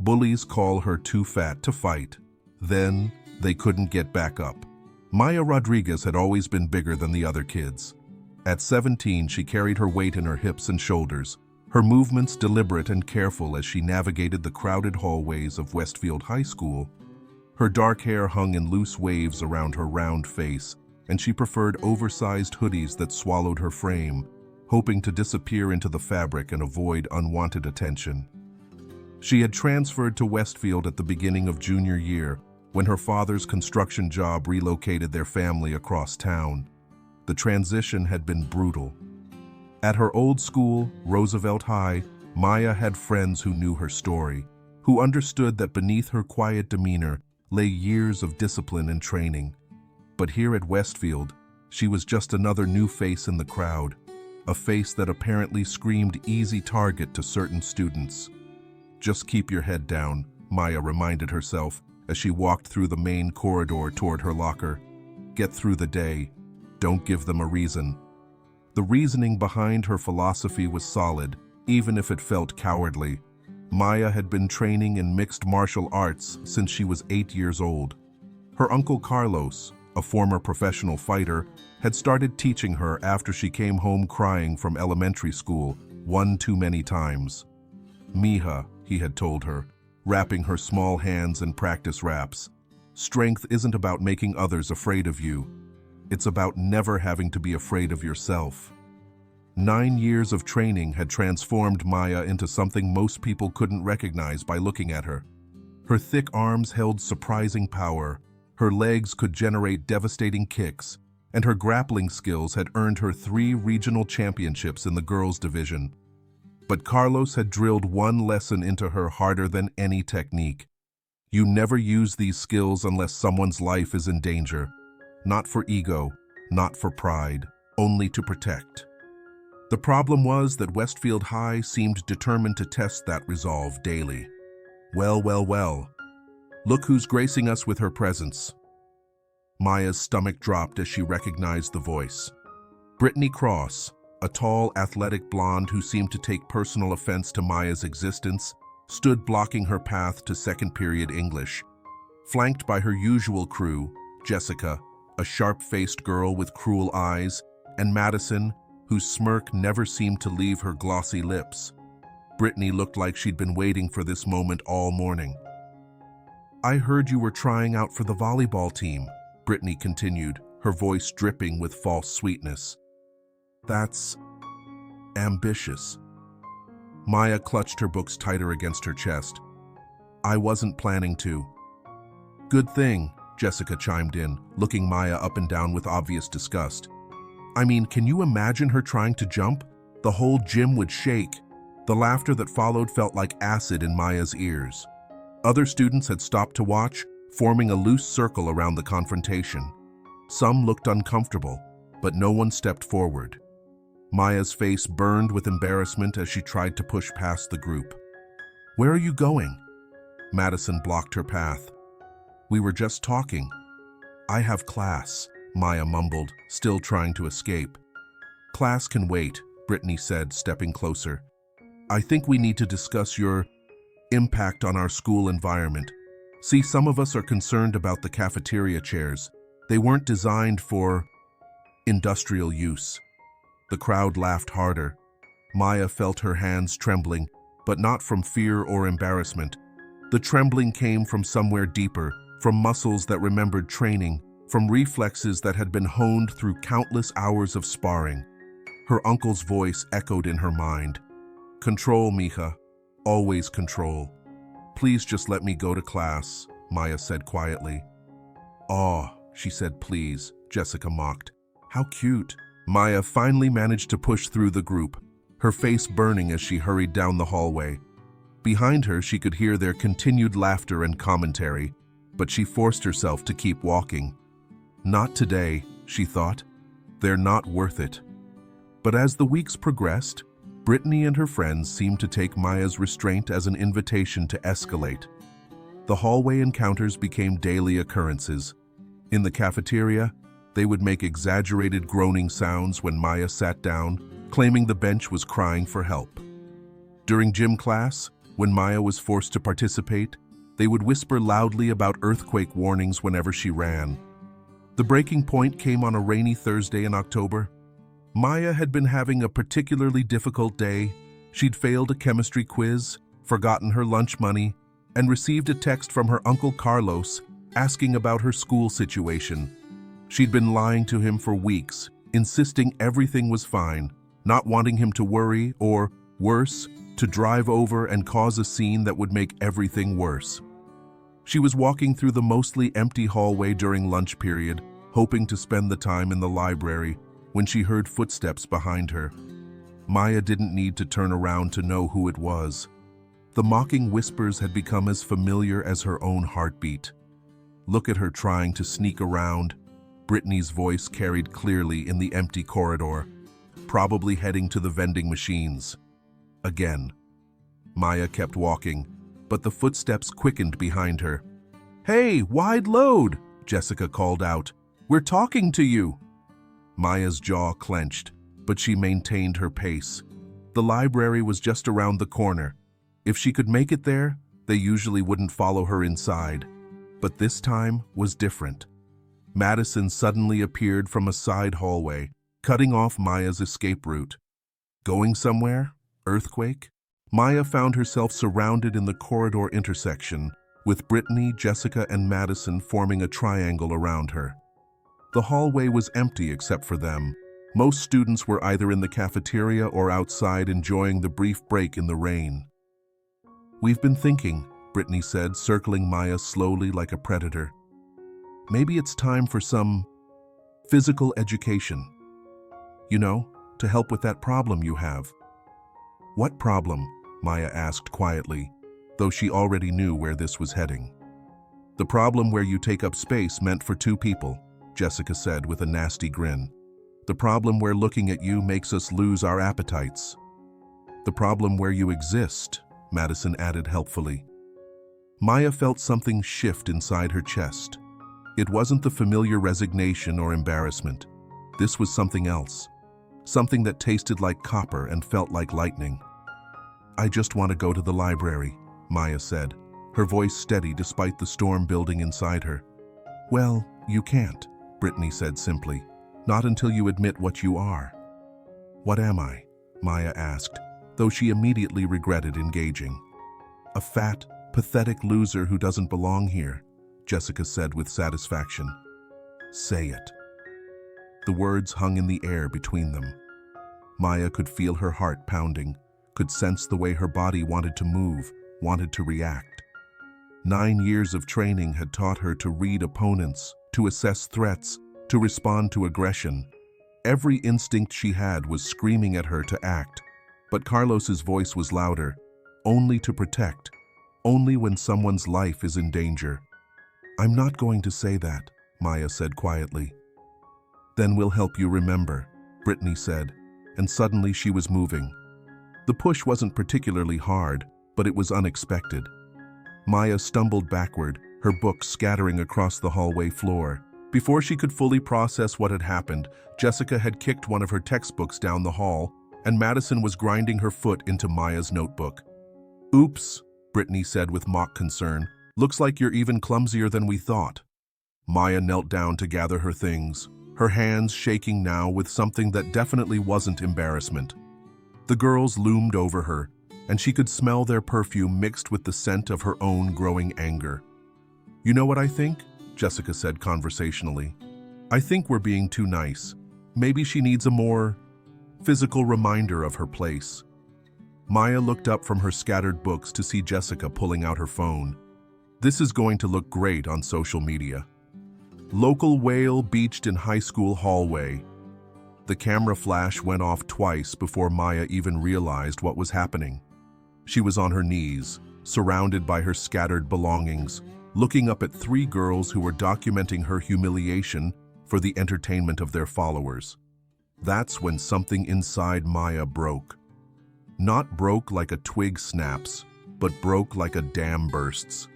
Bullies call her too fat to fight. Then, they couldn't get back up. Maya Rodriguez had always been bigger than the other kids. At 17, she carried her weight in her hips and shoulders, her movements deliberate and careful as she navigated the crowded hallways of Westfield High School. Her dark hair hung in loose waves around her round face, and she preferred oversized hoodies that swallowed her frame, hoping to disappear into the fabric and avoid unwanted attention. She had transferred to Westfield at the beginning of junior year, when her father's construction job relocated their family across town. The transition had been brutal. At her old school, Roosevelt High, Maya had friends who knew her story, who understood that beneath her quiet demeanor lay years of discipline and training. But here at Westfield, she was just another new face in the crowd, a face that apparently screamed easy target to certain students. Just keep your head down, Maya reminded herself as she walked through the main corridor toward her locker. Get through the day. Don't give them a reason. The reasoning behind her philosophy was solid, even if it felt cowardly. Maya had been training in mixed martial arts since she was 8 years old. Her uncle Carlos, a former professional fighter, had started teaching her after she came home crying from elementary school, one too many times. Mija, he had told her, wrapping her small hands in practice wraps. Strength isn't about making others afraid of you. It's about never having to be afraid of yourself. 9 years of training had transformed Maya into something most people couldn't recognize by looking at her. Her thick arms held surprising power, her legs could generate devastating kicks, and her grappling skills had earned her 3 regional championships in the girls' division. But Carlos had drilled one lesson into her harder than any technique. You never use these skills unless someone's life is in danger. Not for ego, not for pride, only to protect. The problem was that Westfield High seemed determined to test that resolve daily. Well, well, well. Look who's gracing us with her presence. Maya's stomach dropped as she recognized the voice. Brittany Cross, a tall, athletic blonde who seemed to take personal offense to Maya's existence, stood blocking her path to second-period English. Flanked by her usual crew, Jessica, a sharp-faced girl with cruel eyes, and Madison, whose smirk never seemed to leave her glossy lips. Brittany looked like she'd been waiting for this moment all morning. I heard you were trying out for the volleyball team, Brittany continued, her voice dripping with false sweetness. That's ambitious. Maya clutched her books tighter against her chest. I wasn't planning to. Good thing, Jessica chimed in, looking Maya up and down with obvious disgust. I mean, can you imagine her trying to jump? The whole gym would shake. The laughter that followed felt like acid in Maya's ears. Other students had stopped to watch, forming a loose circle around the confrontation. Some looked uncomfortable, but no one stepped forward. Maya's face burned with embarrassment as she tried to push past the group. Where are you going? Madison blocked her path. We were just talking. I have class, Maya mumbled, still trying to escape. Class can wait, Brittany said, stepping closer. I think we need to discuss your impact on our school environment. See, some of us are concerned about the cafeteria chairs. They weren't designed for industrial use. The crowd laughed harder. Maya felt her hands trembling, but not from fear or embarrassment. The trembling came from somewhere deeper, from muscles that remembered training, from reflexes that had been honed through countless hours of sparring. Her uncle's voice echoed in her mind. Control, Mija. Always control. Please just let me go to class, Maya said quietly. Oh, she said please, Jessica mocked. How cute. Maya finally managed to push through the group, her face burning as she hurried down the hallway. Behind her, she could hear their continued laughter and commentary, but she forced herself to keep walking. Not today, she thought. They're not worth it. But as the weeks progressed, Brittany and her friends seemed to take Maya's restraint as an invitation to escalate. The hallway encounters became daily occurrences. In the cafeteria, they would make exaggerated groaning sounds when Maya sat down, claiming the bench was crying for help. During gym class, When Maya was forced to participate, they would whisper loudly about earthquake warnings whenever she ran. The breaking point came on a rainy Thursday in October. Maya had been having a particularly difficult day. She'd failed a chemistry quiz, forgotten her lunch money, and received a text from her uncle Carlos asking about her school situation. She'd been lying to him for weeks, insisting everything was fine, not wanting him to worry or, worse, to drive over and cause a scene that would make everything worse. She was walking through the mostly empty hallway during lunch period, hoping to spend the time in the library, when she heard footsteps behind her. Maya didn't need to turn around to know who it was. The mocking whispers had become as familiar as her own heartbeat. "Look at her trying to sneak around," Brittany's voice carried clearly in the empty corridor, probably heading to the vending machines. Again. Maya kept walking, but the footsteps quickened behind her. "Hey, wide load!" Jessica called out. "We're talking to you!" Maya's jaw clenched, but she maintained her pace. The library was just around the corner. If she could make it there, they usually wouldn't follow her inside. But this time was different. Madison suddenly appeared from a side hallway, cutting off Maya's escape route. Going somewhere? Earthquake? Maya found herself surrounded in the corridor intersection, with Brittany, Jessica, and Madison forming a triangle around her. The hallway was empty except for them. Most students were either in the cafeteria or outside enjoying the brief break in the rain. "We've been thinking," Brittany said, circling Maya slowly like a predator. "Maybe it's time for some physical education. You know, to help with that problem you have." "What problem?" Maya asked quietly, though she already knew where this was heading. "The problem where you take up space meant for two people," Jessica said with a nasty grin. "The problem where looking at you makes us lose our appetites." "The problem where you exist," Madison added helpfully. Maya felt something shift inside her chest. It wasn't the familiar resignation or embarrassment. This was something else. Something that tasted like copper and felt like lightning. "I just want to go to the library," Maya said, her voice steady despite the storm building inside her. "Well, you can't," Brittany said simply. "Not until you admit what you are." "What am I?" Maya asked, though she immediately regretted engaging. "A fat, pathetic loser who doesn't belong here," Jessica said with satisfaction. "Say it." The words hung in the air between them. Maya could feel her heart pounding, could sense the way her body wanted to move, wanted to react. 9 years of training had taught her to read opponents, to assess threats, to respond to aggression. Every instinct she had was screaming at her to act, but Carlos's voice was louder, only to protect, only when someone's life is in danger. "I'm not going to say that," Maya said quietly. "Then we'll help you remember," Brittany said, and suddenly she was moving. The push wasn't particularly hard, but it was unexpected. Maya stumbled backward, her books scattering across the hallway floor. Before she could fully process what had happened, Jessica had kicked one of her textbooks down the hall, and Madison was grinding her foot into Maya's notebook. "Oops," Brittany said with mock concern. "Looks like you're even clumsier than we thought." Maya knelt down to gather her things, her hands shaking now with something that definitely wasn't embarrassment. The girls loomed over her, and she could smell their perfume mixed with the scent of her own growing anger. "You know what I think?" Jessica said conversationally. "I think we're being too nice. Maybe she needs a more physical reminder of her place." Maya looked up from her scattered books to see Jessica pulling out her phone. "This is going to look great on social media." Local whale beached in high school hallway. The camera flash went off twice before Maya even realized what was happening. She was on her knees, surrounded by her scattered belongings, looking up at 3 girls who were documenting her humiliation for the entertainment of their followers. That's when something inside Maya broke. Not broke like a twig snaps, but broke like a dam bursts.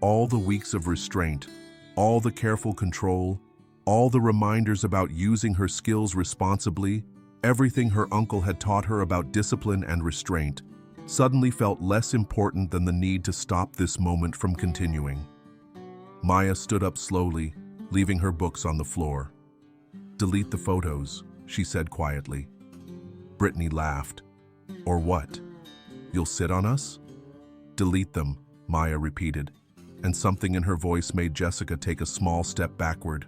All the weeks of restraint, all the careful control, all the reminders about using her skills responsibly, everything her uncle had taught her about discipline and restraint, suddenly felt less important than the need to stop this moment from continuing. Maya stood up slowly, leaving her books on the floor. "Delete the photos," she said quietly. Brittany laughed. "Or what? You'll sit on us?" "Delete them," Maya repeated, and something in her voice made Jessica take a small step backward.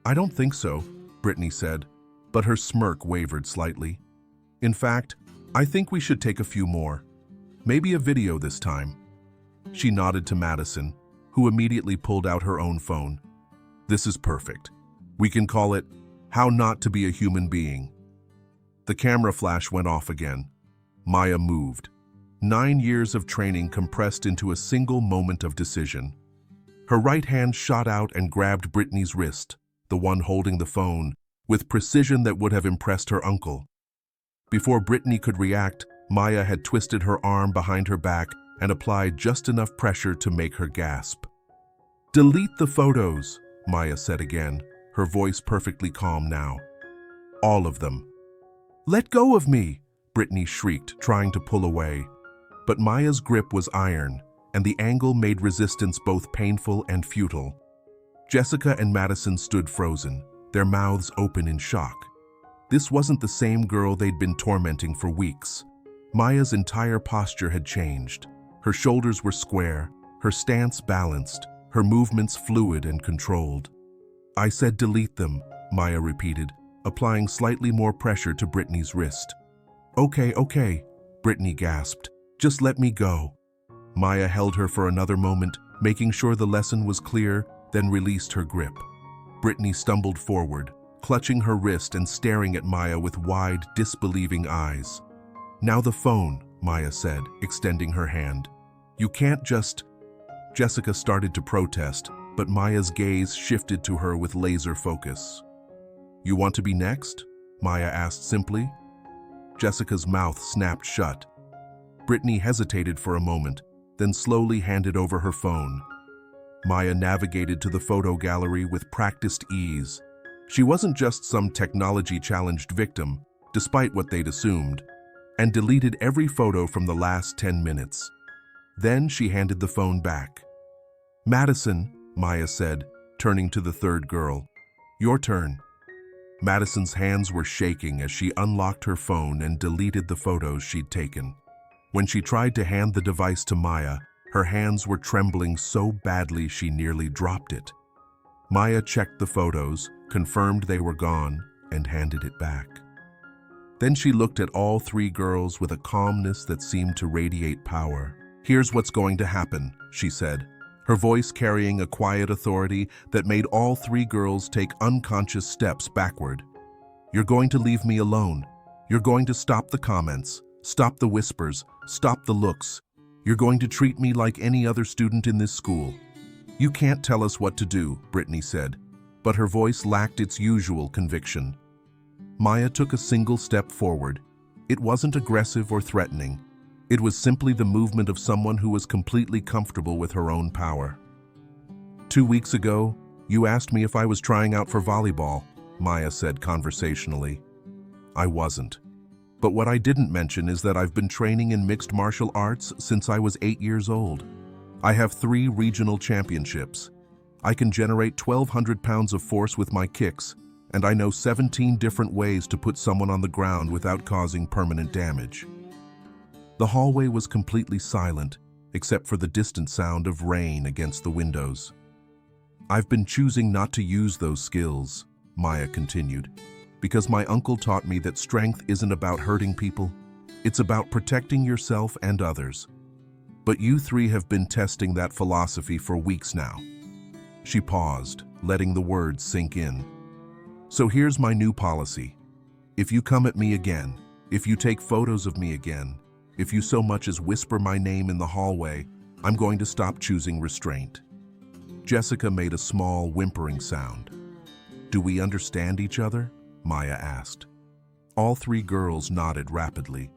"I don't think so," Brittany said, but her smirk wavered slightly. "In fact, I think we should take a few more. Maybe a video this time." She nodded to Madison, who immediately pulled out her own phone. "This is perfect. We can call it How Not to Be a Human Being." The camera flash went off again. Maya moved. 9 years of training compressed into a single moment of decision. Her right hand shot out and grabbed Brittany's wrist, the one holding the phone, with precision that would have impressed her uncle. Before Brittany could react, Maya had twisted her arm behind her back and applied just enough pressure to make her gasp. "Delete the photos," Maya said again, her voice perfectly calm now. "All of them." "Let go of me," Brittany shrieked, trying to pull away. But Maya's grip was iron, and the angle made resistance both painful and futile. Jessica and Madison stood frozen, their mouths open in shock. This wasn't the same girl they'd been tormenting for weeks. Maya's entire posture had changed. Her shoulders were square, her stance balanced, her movements fluid and controlled. "I said delete them," Maya repeated, applying slightly more pressure to Brittany's wrist. Okay, Brittany gasped. "Just let me go." Maya held her for another moment, making sure the lesson was clear, then released her grip. Brittany stumbled forward, clutching her wrist and staring at Maya with wide, disbelieving eyes. "Now the phone," Maya said, extending her hand. "You can't just—" Jessica started to protest, but Maya's gaze shifted to her with laser focus. "You want to be next?" Maya asked simply. Jessica's mouth snapped shut. Brittany hesitated for a moment, then slowly handed over her phone. Maya navigated to the photo gallery with practiced ease. She wasn't just some technology-challenged victim, despite what they'd assumed, and deleted every photo from the last 10 minutes. Then she handed the phone back. "Madison," Maya said, turning to the third girl. "Your turn." Madison's hands were shaking as she unlocked her phone and deleted the photos she'd taken. When she tried to hand the device to Maya, her hands were trembling so badly she nearly dropped it. Maya checked the photos, confirmed they were gone, and handed it back. Then she looked at all three girls with a calmness that seemed to radiate power. "Here's what's going to happen," she said, her voice carrying a quiet authority that made all three girls take unconscious steps backward. "You're going to leave me alone. You're going to stop the comments, stop the whispers, stop the looks. You're going to treat me like any other student in this school." "You can't tell us what to do," Brittany said, but her voice lacked its usual conviction. Maya took a single step forward. It wasn't aggressive or threatening. It was simply the movement of someone who was completely comfortable with her own power. "2 weeks ago, you asked me if I was trying out for volleyball," Maya said conversationally. "I wasn't. But what I didn't mention is that I've been training in mixed martial arts since I was 8 years old. I have 3 regional championships. I can generate 1,200 pounds of force with my kicks, and I know 17 different ways to put someone on the ground without causing permanent damage." The hallway was completely silent, except for the distant sound of rain against the windows. "I've been choosing not to use those skills," Maya continued, "because my uncle taught me that strength isn't about hurting people. It's about protecting yourself and others. But you 3 have been testing that philosophy for weeks now." She paused, letting the words sink in. "So here's my new policy. If you come at me again, if you take photos of me again, if you so much as whisper my name in the hallway, I'm going to stop choosing restraint." Jessica made a small, whimpering sound. "Do we understand each other?" Maya asked. All 3 girls nodded rapidly.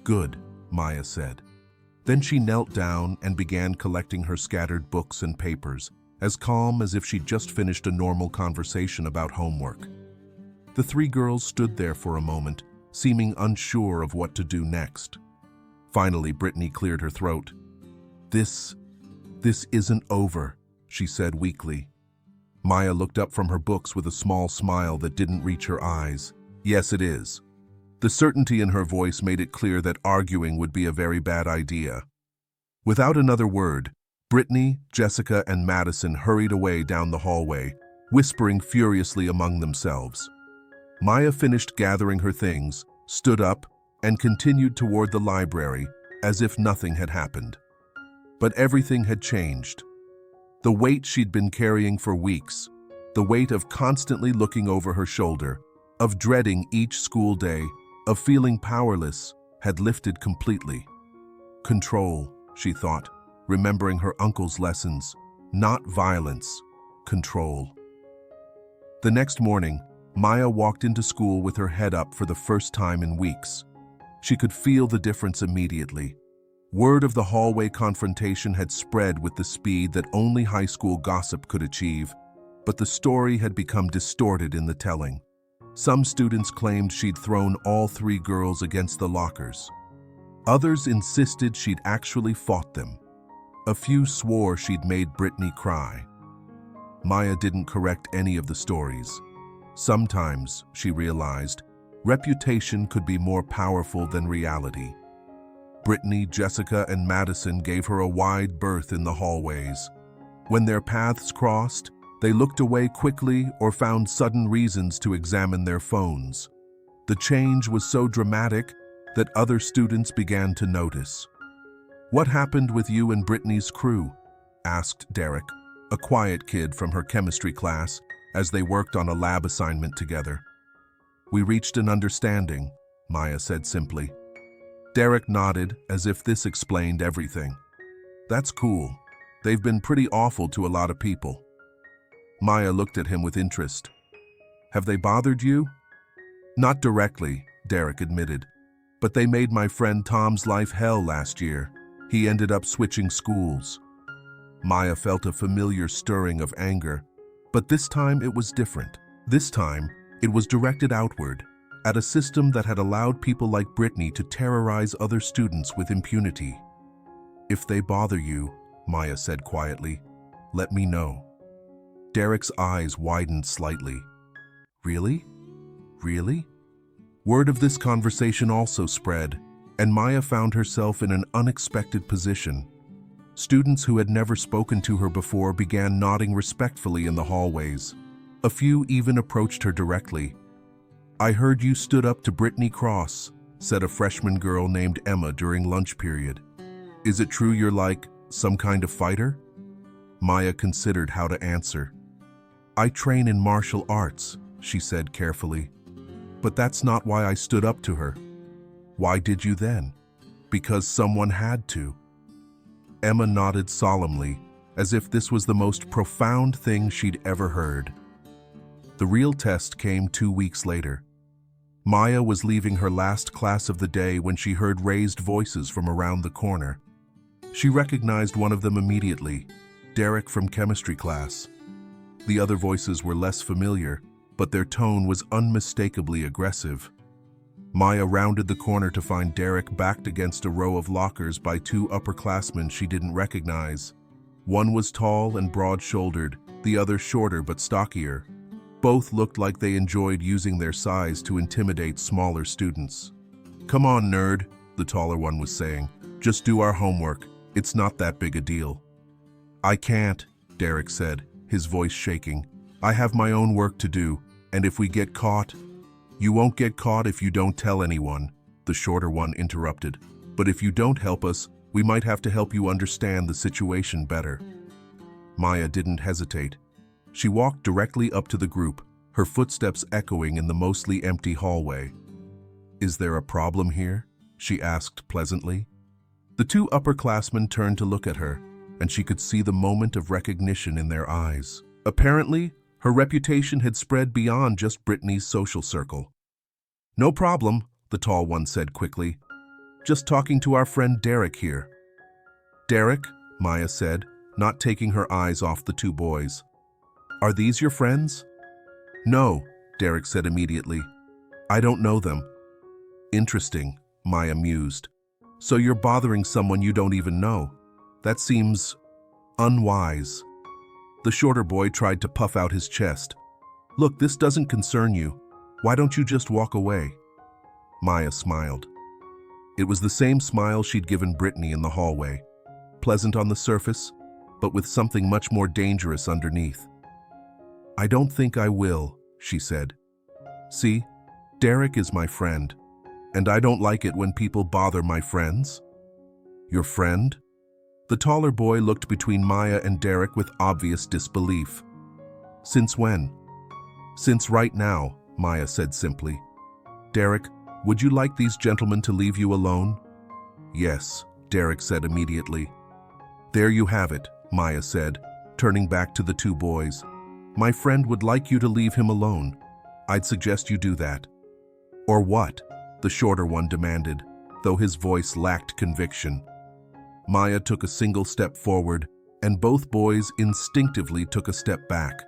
"Good," Maya said. Then she knelt down and began collecting her scattered books and papers, as calm as if she'd just finished a normal conversation about homework. The 3 girls stood there for a moment, seeming unsure of what to do next. Finally, Brittany cleared her throat. This isn't over, she said weakly. Maya looked up from her books with a small smile that didn't reach her eyes. Yes, it is. The certainty in her voice made it clear that arguing would be a very bad idea. Without another word, Brittany, Jessica, and Madison hurried away down the hallway, whispering furiously among themselves. Maya finished gathering her things, stood up, and continued toward the library as if nothing had happened. But everything had changed. The weight she'd been carrying for weeks, the weight of constantly looking over her shoulder, of dreading each school day, of feeling powerless, had lifted completely. Control, she thought, remembering her uncle's lessons. Not violence, control. The next morning, Maya walked into school with her head up for the first time in weeks. She could feel the difference immediately. Word of the hallway confrontation had spread with the speed that only high school gossip could achieve, but the story had become distorted in the telling. Some students claimed she'd thrown all 3 girls against the lockers. Others insisted she'd actually fought them. A few swore she'd made Brittany cry. Maya didn't correct any of the stories. Sometimes, she realized, reputation could be more powerful than reality. Brittany, Jessica, and Madison gave her a wide berth in the hallways. When their paths crossed, they looked away quickly or found sudden reasons to examine their phones. The change was so dramatic that other students began to notice. "What happened with you and Brittany's crew?" asked Derek, a quiet kid from her chemistry class, as they worked on a lab assignment together. "We reached an understanding," Maya said simply. Derek nodded as if this explained everything. "That's cool. They've been pretty awful to a lot of people." Maya looked at him with interest. "Have they bothered you?" "Not directly," Derek admitted. "But they made my friend Tom's life hell last year. He ended up switching schools." Maya felt a familiar stirring of anger, but this time it was different. This time, it was directed outward, at a system that had allowed people like Brittany to terrorize other students with impunity. "If they bother you," Maya said quietly, "let me know." Derek's eyes widened slightly. "Really? Really?" Word of this conversation also spread, and Maya found herself in an unexpected position. Students who had never spoken to her before began nodding respectfully in the hallways. A few even approached her directly. "I heard you stood up to Brittany Cross," said a freshman girl named Emma during lunch period. "Is it true you're like some kind of fighter?" Maya considered how to answer. "I train in martial arts," she said carefully. "But that's not why I stood up to her." "Why did you then?" "Because someone had to." Emma nodded solemnly, as if this was the most profound thing she'd ever heard. The real test came 2 weeks later. Maya was leaving her last class of the day when she heard raised voices from around the corner. She recognized one of them immediately, Derek from chemistry class. The other voices were less familiar, but their tone was unmistakably aggressive. Maya rounded the corner to find Derek backed against a row of lockers by 2 upperclassmen she didn't recognize. One was tall and broad-shouldered, the other shorter but stockier. Both looked like they enjoyed using their size to intimidate smaller students. "Come on, nerd," the taller one was saying. "Just do our homework. It's not that big a deal." "I can't," Derek said, his voice shaking. "I have my own work to do, and if we get caught—" "You won't get caught if you don't tell anyone," the shorter one interrupted. "But if you don't help us, we might have to help you understand the situation better." Maya didn't hesitate. She walked directly up to the group, her footsteps echoing in the mostly empty hallway. "Is there a problem here?" she asked pleasantly. The 2 upperclassmen turned to look at her, and she could see the moment of recognition in their eyes. Apparently, her reputation had spread beyond just Brittany's social circle. "No problem," the tall one said quickly. "Just talking to our friend Derek here." "Derek?" Maya said, not taking her eyes off the 2 boys. "Are these your friends?" "No," Derek said immediately. "I don't know them." "Interesting," Maya mused. So you're bothering someone you don't even know. That seems unwise. The shorter boy tried to puff out his chest. Look, this doesn't concern you. Why don't you just walk away? Maya smiled. It was the same smile she'd given Brittany in the hallway. Pleasant on the surface, but with something much more dangerous underneath. I don't think I will, she said. See, Derek is my friend, and I don't like it when people bother my friends. Your friend? The taller boy looked between Maya and Derek with obvious disbelief. Since when? Since right now, Maya said simply. Derek, would you like these gentlemen to leave you alone? Yes, Derek said immediately. There you have it, Maya said, turning back to the two boys. My friend would like you to leave him alone. I'd suggest you do that. Or what? The shorter one demanded, though his voice lacked conviction. Maya took a single step forward, and both boys instinctively took a step back.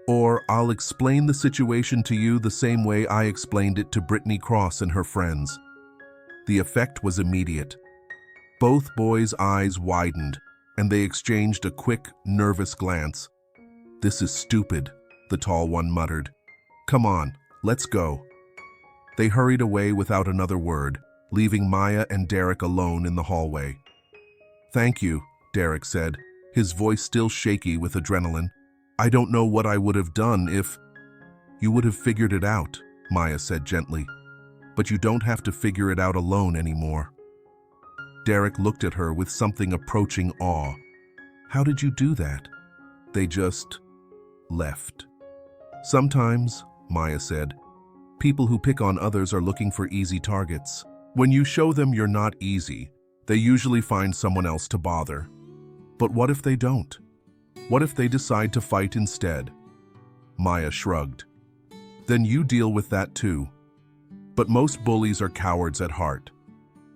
Or I'll explain the situation to you the same way I explained it to Brittany Cross and her friends. The effect was immediate. Both boys' eyes widened, and they exchanged a quick, nervous glance. This is stupid, the tall one muttered. Come on, let's go. They hurried away without another word, leaving Maya and Derek alone in the hallway. Thank you, Derek said, his voice still shaky with adrenaline. I don't know what I would have done if... You would have figured it out, Maya said gently. But you don't have to figure it out alone anymore. Derek looked at her with something approaching awe. How did you do that? They just... left. Sometimes, Maya said, people who pick on others are looking for easy targets. When you show them you're not easy, they usually find someone else to bother. But what if they don't? What if they decide to fight instead? Maya shrugged. Then you deal with that too. But most bullies are cowards at heart.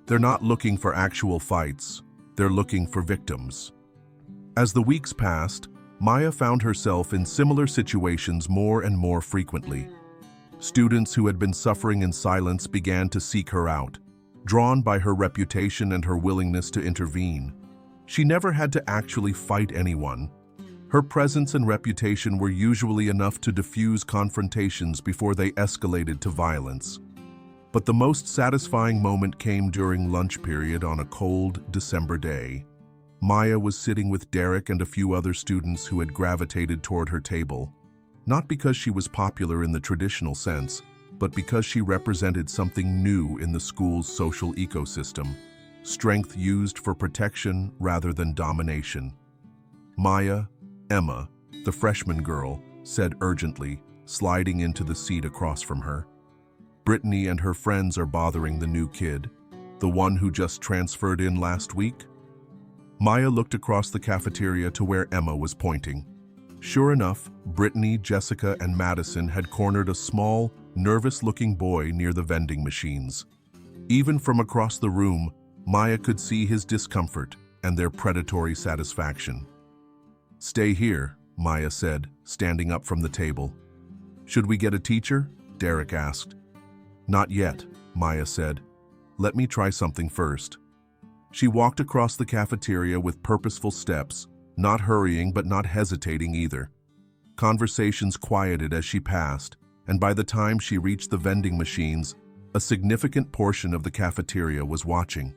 They're not looking for actual fights. They're looking for victims. As the weeks passed, Maya found herself in similar situations more and more frequently. Students who had been suffering in silence began to seek her out, drawn by her reputation and her willingness to intervene. She never had to actually fight anyone. Her presence and reputation were usually enough to diffuse confrontations before they escalated to violence. But the most satisfying moment came during lunch period on a cold December day. Maya was sitting with Derek and a few other students who had gravitated toward her table, not because she was popular in the traditional sense, but because she represented something new in the school's social ecosystem, strength used for protection rather than domination. Maya, Emma, the freshman girl, said urgently, sliding into the seat across from her. Brittany and her friends are bothering the new kid, the one who just transferred in last week. Maya looked across the cafeteria to where Emma was pointing. Sure enough, Brittany, Jessica, and Madison had cornered a small, nervous-looking boy near the vending machines. Even from across the room, Maya could see his discomfort and their predatory satisfaction. Stay here, Maya said, standing up from the table. Should we get a teacher? Derek asked. Not yet, Maya said. Let me try something first. She walked across the cafeteria with purposeful steps, not hurrying but not hesitating either. Conversations quieted as she passed, and by the time she reached the vending machines, a significant portion of the cafeteria was watching.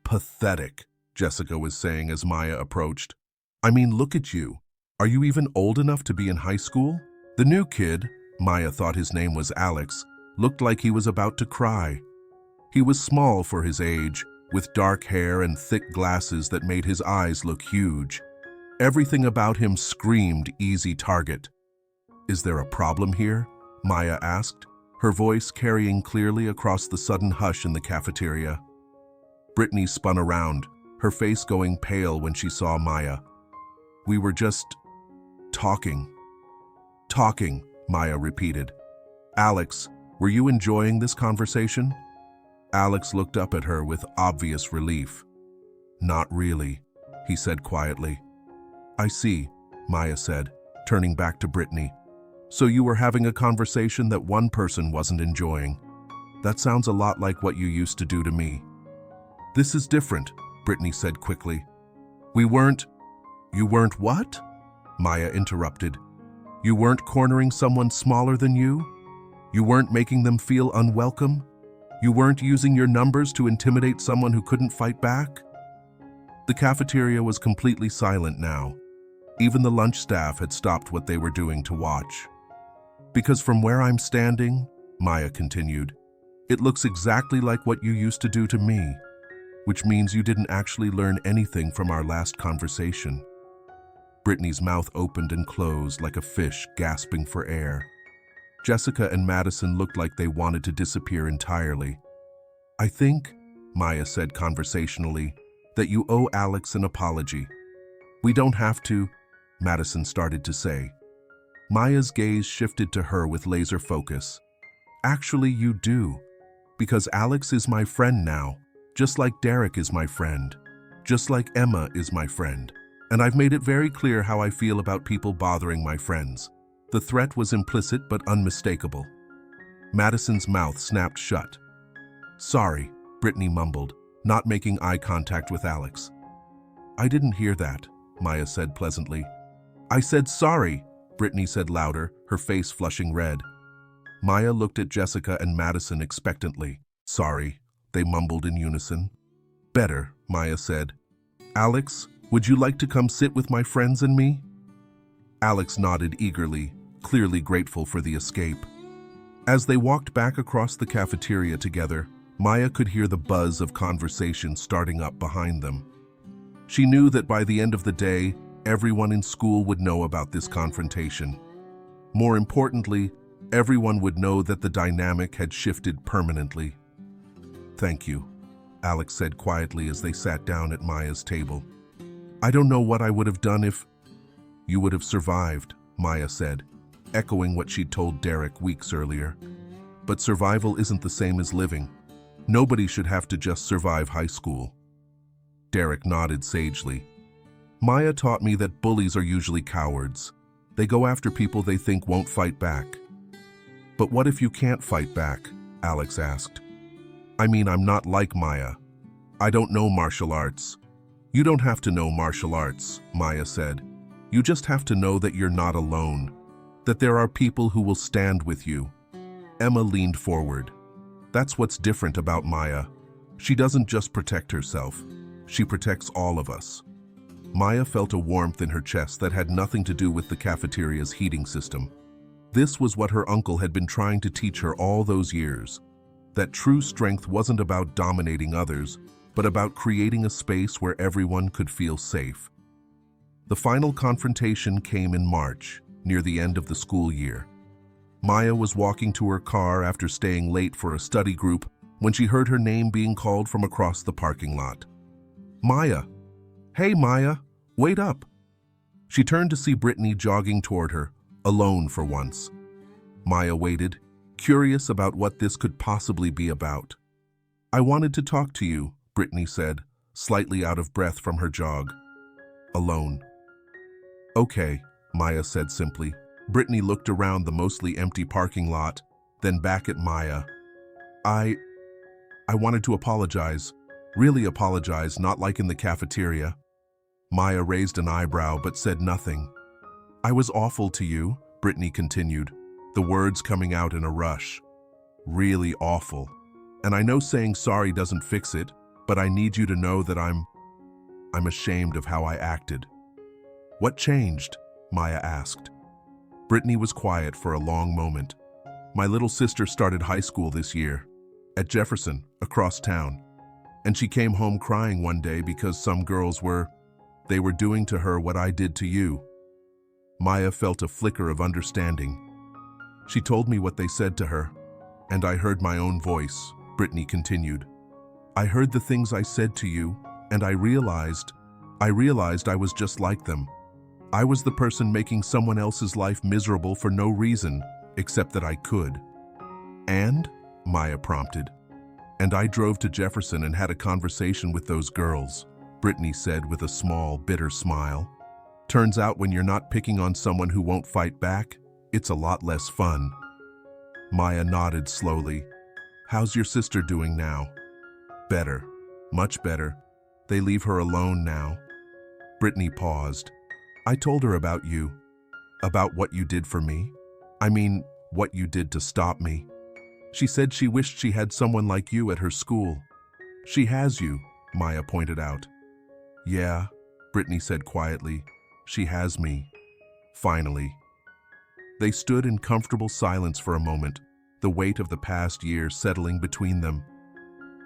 Pathetic, Jessica was saying as Maya approached. I mean, look at you. Are you even old enough to be in high school? The new kid, Maya thought his name was Alex, looked like he was about to cry. He was small for his age, with dark hair and thick glasses that made his eyes look huge. Everything about him screamed easy target. Is there a problem here? Maya asked, her voice carrying clearly across the sudden hush in the cafeteria. Brittany spun around, her face going pale when she saw Maya. We were just talking. Talking, Maya repeated. Alex, were you enjoying this conversation? Alex looked up at her with obvious relief. Not really, he said quietly. I see, Maya said, turning back to Brittany. So you were having a conversation that one person wasn't enjoying. That sounds a lot like what you used to do to me. This is different, Brittany said quickly. You weren't what? Maya interrupted. You weren't cornering someone smaller than you? You weren't making them feel unwelcome? You weren't using your numbers to intimidate someone who couldn't fight back? The cafeteria was completely silent now. Even the lunch staff had stopped what they were doing to watch. Because from where I'm standing, Maya continued, it looks exactly like what you used to do to me, which means you didn't actually learn anything from our last conversation. Brittany's mouth opened and closed like a fish gasping for air. Jessica and Madison looked like they wanted to disappear entirely. I think, Maya said conversationally, that you owe Alex an apology. We don't have to, Madison started to say. Maya's gaze shifted to her with laser focus. Actually, you do, because Alex is my friend now, just like Derek is my friend, just like Emma is my friend. And I've made it very clear how I feel about people bothering my friends. The threat was implicit but unmistakable. Madison's mouth snapped shut. Sorry, Brittany mumbled, not making eye contact with Alex. I didn't hear that, Maya said pleasantly. I said sorry, Brittany said louder, her face flushing red. Maya looked at Jessica and Madison expectantly. Sorry, they mumbled in unison. Better, Maya said. Alex, would you like to come sit with my friends and me? Alex nodded eagerly, clearly grateful for the escape. As they walked back across the cafeteria together, Maya could hear the buzz of conversation starting up behind them. She knew that by the end of the day, everyone in school would know about this confrontation. More importantly, everyone would know that the dynamic had shifted permanently. Thank you, Alex said quietly as they sat down at Maya's table. I don't know what I would have done if... You would have survived, Maya said, echoing what she'd told Derek weeks earlier. But survival isn't the same as living. Nobody should have to just survive high school. Derek nodded sagely. Maya taught me that bullies are usually cowards. They go after people they think won't fight back. But what if you can't fight back? Alex asked. I mean, I'm not like Maya. I don't know martial arts. You don't have to know martial arts, Maya said. You just have to know that you're not alone, that there are people who will stand with you. Emma leaned forward. That's what's different about Maya. She doesn't just protect herself. She protects all of us. Maya felt a warmth in her chest that had nothing to do with the cafeteria's heating system. This was what her uncle had been trying to teach her all those years. That true strength wasn't about dominating others, but about creating a space where everyone could feel safe. The final confrontation came in March, near the end of the school year. Maya was walking to her car after staying late for a study group when she heard her name being called from across the parking lot. Maya! Hey, Maya! Wait up! She turned to see Brittany jogging toward her, alone for once. Maya waited, curious about what this could possibly be about. I wanted to talk to you, Brittany said, slightly out of breath from her jog. Alone. Okay, Maya said simply. Brittany looked around the mostly empty parking lot, then back at Maya. I wanted to apologize. Really apologize, not like in the cafeteria. Maya raised an eyebrow but said nothing. I was awful to you, Brittany continued, the words coming out in a rush. Really awful. And I know saying sorry doesn't fix it, but I need you to know that I'm ashamed of how I acted. What changed? Maya asked. Brittany was quiet for a long moment. My little sister started high school this year, at Jefferson, across town. And she came home crying one day because some girls were doing to her what I did to you. Maya felt a flicker of understanding. She told me what they said to her, and I heard my own voice, Brittany continued. I heard the things I said to you, and I realized I was just like them. I was the person making someone else's life miserable for no reason, except that I could. And? Maya prompted. And I drove to Jefferson and had a conversation with those girls, Brittany said with a small, bitter smile. Turns out when you're not picking on someone who won't fight back, it's a lot less fun. Maya nodded slowly. How's your sister doing now? Better. Much better. They leave her alone now. Brittany paused. I told her about you. About what you did for me. I mean, what you did to stop me. She said she wished she had someone like you at her school. She has you, Maya pointed out. Yeah, Brittany said quietly. She has me. Finally. They stood in comfortable silence for a moment, the weight of the past year settling between them.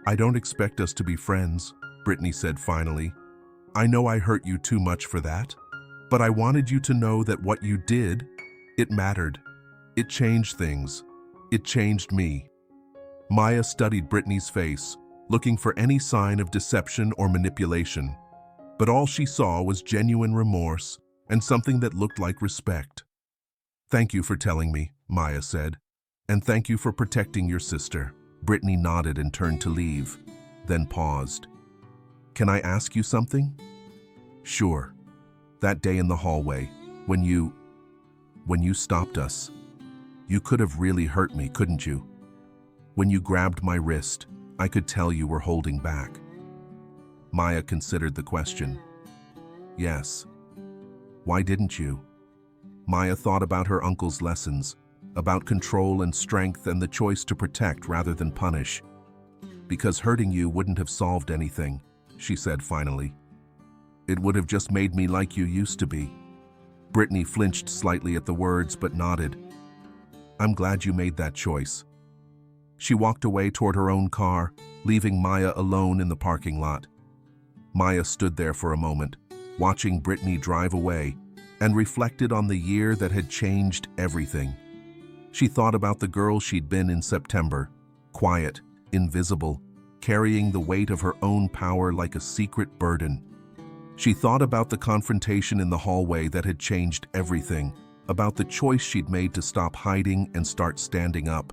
I don't expect us to be friends, Brittany said finally. I know I hurt you too much for that, but I wanted you to know that what you did, it mattered. It changed things. It changed me. Maya studied Brittany's face, looking for any sign of deception or manipulation, but all she saw was genuine remorse and something that looked like respect. Thank you for telling me, Maya said, and thank you for protecting your sister. Brittany nodded and turned to leave, then paused. Can I ask you something? Sure. That day in the hallway, when you stopped us, you could have really hurt me, couldn't you? When you grabbed my wrist, I could tell you were holding back. Maya considered the question. Yes. Why didn't you? Maya thought about her uncle's lessons, about control and strength and the choice to protect rather than punish. Because hurting you wouldn't have solved anything, she said finally. It would have just made me like you used to be. Brittany flinched slightly at the words but nodded. I'm glad you made that choice. She walked away toward her own car, leaving Maya alone in the parking lot. Maya stood there for a moment, watching Brittany drive away, and reflected on the year that had changed everything. She thought about the girl she'd been in September, quiet, invisible, carrying the weight of her own power like a secret burden. She thought about the confrontation in the hallway that had changed everything, about the choice she'd made to stop hiding and start standing up.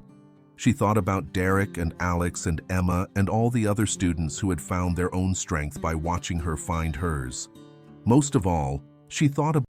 She thought about Derek and Alex and Emma and all the other students who had found their own strength by watching her find hers. Most of all, she thought about